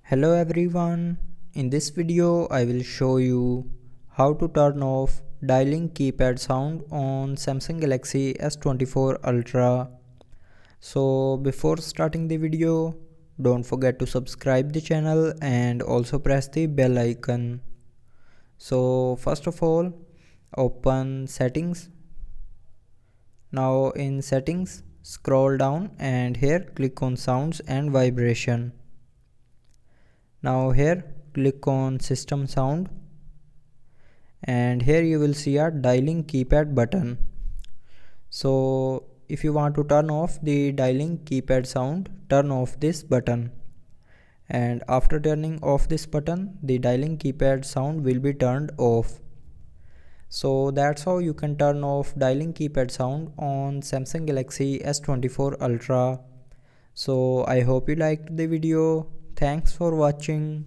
Hello everyone, in this video I will show you how to turn off dialing keypad sound on Samsung Galaxy S24 Ultra. So before starting the video, don't forget to subscribe the channel and also press the bell icon. So first of all, open settings. Now in settings, scroll down and here click on sounds and vibration. Now here click on system sound and here you will see a dialing keypad button. So if you want to turn off the dialing keypad sound, turn off this button, and after turning off this button the dialing keypad sound will be turned off. So that's how you can turn off dialing keypad sound on Samsung Galaxy S24 Ultra. So I hope you liked the video. Thanks for watching.